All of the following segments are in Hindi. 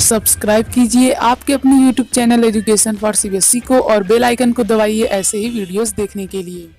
सब्सक्राइब कीजिए आपके अपने YouTube channel education for CBSE को और बेल आइकन को दबाइए ऐसे ही वीडियोस देखने के लिए।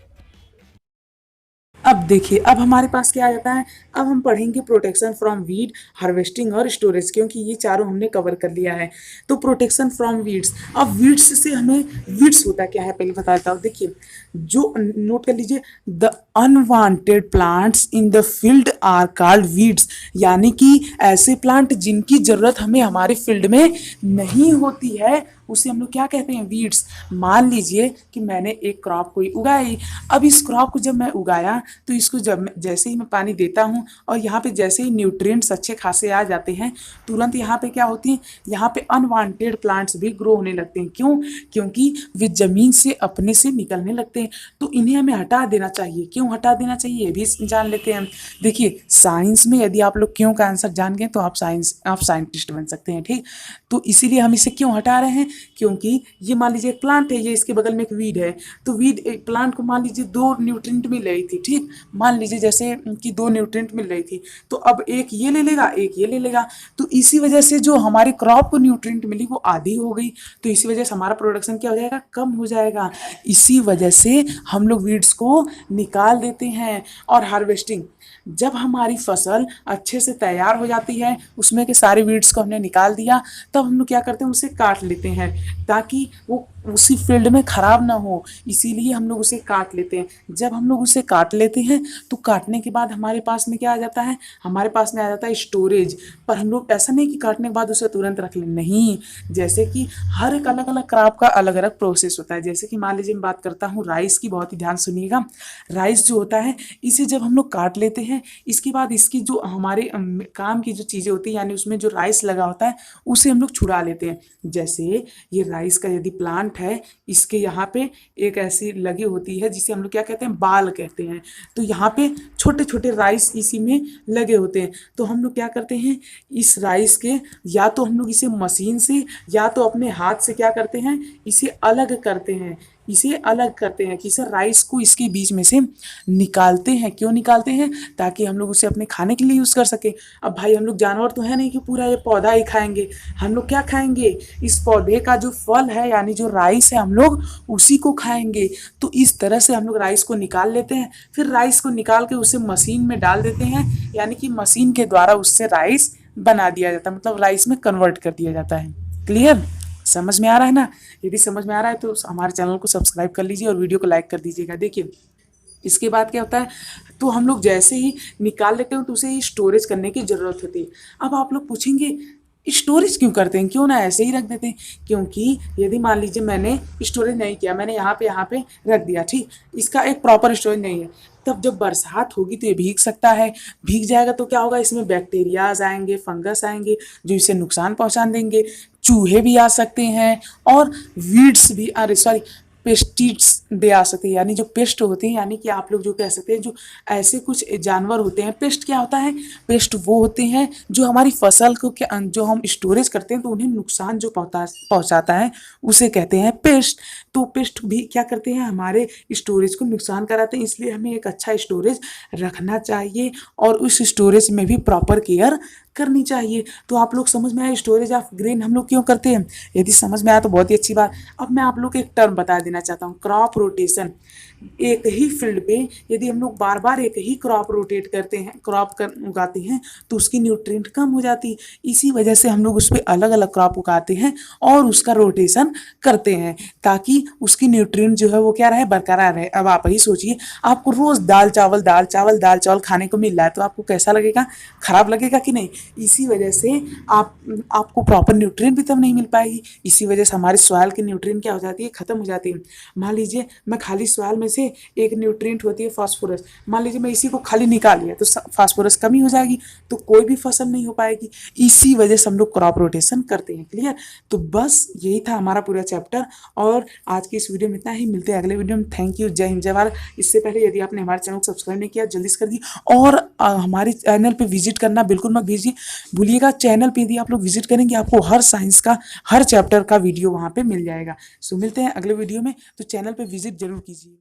अब देखिए, अब हमारे पास क्या आ जाता है। अब हम पढ़ेंगे प्रोटेक्शन फ्रॉम वीड, हार्वेस्टिंग और स्टोरेज, क्योंकि ये चारों हमने कवर कर लिया है। तो प्रोटेक्शन फ्रॉम वीड्स, अब वीड्स से हमें, वीड्स होता क्या है पहले बताता हूँ। देखिए, जो नोट कर लीजिए, the unwanted plants in the field are called weeds, यानी कि ऐसे प्लांट जिनकी जरूरत हमें हमारे फील्ड में नहीं होती है उसे हम लोग क्या कहते हैं, वीड्स। मान लीजिए कि मैंने एक क्रॉप कोई उगाई। अब इस क्रॉप को जब मैं उगाया तो इसको जब जैसे ही मैं पानी देता हूँ और यहाँ पे जैसे ही न्यूट्रिएंट्स अच्छे खासे आ जाते हैं, तुरंत यहाँ पे क्या होती है, यहाँ पे अनवांटेड प्लांट्स भी ग्रो होने लगते हैं। क्यों? क्योंकि वे जमीन से अपने से निकलने लगते हैं। तो इन्हें हमें हटा देना चाहिए। क्यों हटा देना चाहिए ये भी जान लेते हैं। देखिए, साइंस में यदि आप लोग क्यों का आंसर जान गए तो आप साइंटिस्ट बन सकते हैं। ठीक, तो इसीलिए हम इसे क्यों हटा रहे हैं, क्योंकि ये मान लीजिए एक प्लांट है, ये इसके बगल में एक वीड है। तो वीड, एक प्लांट को मान लीजिए दो न्यूट्रिएंट मिल रही थी। ठीक, मान लीजिए जैसे कि दो न्यूट्रिएंट मिल रही थी, तो अब एक ये ले लेगा, एक ये ले लेगा। तो इसी वजह से जो हमारे क्रॉप को न्यूट्रिएंट मिली वो आधी हो गई। तो इसी वजह से हमारा प्रोडक्शन क्या हो जाएगा, कम हो जाएगा। इसी वजह से हम लोग वीड्स को निकाल देते हैं। और हार्वेस्टिंग, जब हमारी फसल अच्छे से तैयार हो जाती है, उसमें के सारे वीड्स को हमने निकाल दिया, तब हम लोग क्या करते हैं, उसे काट लेते हैं ताकि वो उसी फील्ड में खराब ना हो। इसीलिए हम लोग उसे काट लेते हैं। जब हम लोग उसे काट लेते हैं तो काटने के बाद हमारे पास में क्या आ जाता है, हमारे पास में आ जाता है स्टोरेज। पर हम लोग ऐसा नहीं कि काटने के बाद उसे तुरंत रख लें, नहीं। जैसे कि हर एक अलग अलग क्रॉप का अलग अलग प्रोसेस होता है। जैसे कि मान लीजिए मैं बात करता हूँ राइस की, बहुत ही ध्यान सुनिएगा। राइस जो होता है, इसे जब हम लोग काट लेते हैं, इसके बाद इसकी जो हमारे काम की जो चीज़ें होती हैं, यानी उसमें जो राइस लगा होता है उसे हम लोग छुड़ा लेते हैं। जैसे ये राइस का यदि प्लांट है, इसके यहाँ पे एक ऐसी लगी होती है जिसे हम लोग क्या कहते हैं, बाल कहते हैं। तो यहाँ पे छोटे छोटे राइस इसी में लगे होते हैं। तो हम लोग क्या करते हैं, इस राइस के या तो हम लोग इसे मशीन से या तो अपने हाथ से क्या करते हैं, इसे अलग करते हैं। इसे अलग करते हैं कि सर राइस को इसके बीच में से निकालते हैं। क्यों निकालते हैं? ताकि हम लोग उसे अपने खाने के लिए यूज़ कर सकें। अब भाई हम लोग जानवर तो है नहीं कि पूरा ये पौधा ही खाएंगे। हम लोग क्या खाएंगे, इस पौधे का जो फल है यानी जो राइस है हम लोग उसी को खाएंगे। तो इस तरह से हम लोग राइस को निकाल लेते हैं। फिर राइस को निकाल के उसे मशीन में डाल देते हैं, यानी कि मशीन के द्वारा उससे राइस बना दिया जाता है, मतलब राइस में कन्वर्ट कर दिया जाता है। क्लियर? समझ में आ रहा है ना? यदि समझ में आ रहा है तो हमारे चैनल को सब्सक्राइब कर लीजिए और वीडियो को लाइक कर दीजिएगा। देखिए, इसके बाद क्या होता है, तो हम लोग जैसे ही निकाल लेते हैं तो उसे स्टोरेज करने की ज़रूरत होती है। अब आप लोग पूछेंगे स्टोरेज क्यों करते हैं, क्यों ना ऐसे ही रख देते हैं। क्योंकि यदि मान लीजिए मैंने स्टोरेज नहीं किया, मैंने यहाँ पे रख दिया, ठीक, इसका एक प्रॉपर स्टोरेज नहीं है, तब जब बरसात होगी तो ये भीग सकता है। भीग जाएगा तो क्या होगा, इसमें बैक्टीरियाज आएंगे, फंगस आएंगे जो इसे नुकसान पहुंचा देंगे। चूहे भी आ सकते हैं और वीड्स भी, अरे सॉरी, पेस्टिड्स भी आ सकते हैं, यानी जो पेस्ट होते हैं, यानी कि आप लोग जो कह सकते हैं जो ऐसे कुछ जानवर होते हैं। पेस्ट क्या होता है, पेस्ट वो होते हैं जो हमारी फसल को क्या, जो हम स्टोरेज करते हैं तो उन्हें नुकसान जो पहुंचाता है उसे कहते हैं पेस्ट। तो पेस्ट भी क्या करते हैं, हमारे स्टोरेज को नुकसान कराते हैं। इसलिए हमें एक अच्छा स्टोरेज रखना चाहिए और उस स्टोरेज में भी प्रॉपर केयर करनी चाहिए। तो आप लोग समझ में आया स्टोरेज ऑफ ग्रेन हम लोग क्यों करते हैं। यदि समझ में आया तो बहुत ही अच्छी बात। अब मैं आप लोग को एक टर्म बता देना चाहता हूँ, क्रॉप रोटेशन। एक ही फील्ड पे यदि हम लोग बार बार एक ही क्रॉप रोटेट करते हैं, उगाते हैं, तो उसकी न्यूट्रिएंट कम हो जाती है। इसी वजह से हम लोग उस पर अलग अलग क्रॉप उगाते हैं और उसका रोटेशन करते हैं ताकि उसकी न्यूट्रिएंट जो है वो क्या रहे, बरकरार रहे। अब आप ही सोचिए, आपको रोज दाल चावल दाल चावल दाल चावल खाने को मिल रहा है तो आपको कैसा लगेगा, खराब लगेगा कि नहीं। इसी वजह से आपको प्रॉपर न्यूट्रिएंट भी तब नहीं मिल पाएगी। इसी वजह से हमारे सॉइल की न्यूट्रिएंट क्या हो जाती है, खत्म हो जाती है। मान लीजिए मैं खाली सॉइल में से एक न्यूट्रिएंट होती है फास्फोरस, मान लीजिए मैं इसी को खाली निकाल लिया तो फास्फोरस कमी हो जाएगी, तो कोई भी फसल नहीं हो पाएगी। इसी वजह से हम लोग क्रॉप रोटेशन करते हैं। क्लियर? तो बस यही था हमारा पूरा चैप्टर और आज की इस वीडियो में इतना ही। मिलते हैं अगले वीडियो में। थैंक यू, जय हिंद जय भारत। इससे पहले यदि आपने हमारे चैनल को सब्सक्राइब नहीं किया जल्दी से कर दिए और हमारे चैनल पर विजिट करना बिल्कुल मत भूलिएगा। चैनल पे यदि आप लोग विजिट करेंगे आपको हर साइंस का हर चैप्टर का वीडियो वहाँ पे मिल जाएगा। सो मिलते हैं अगले वीडियो में, तो चैनल पे विजिट जरूर कीजिए।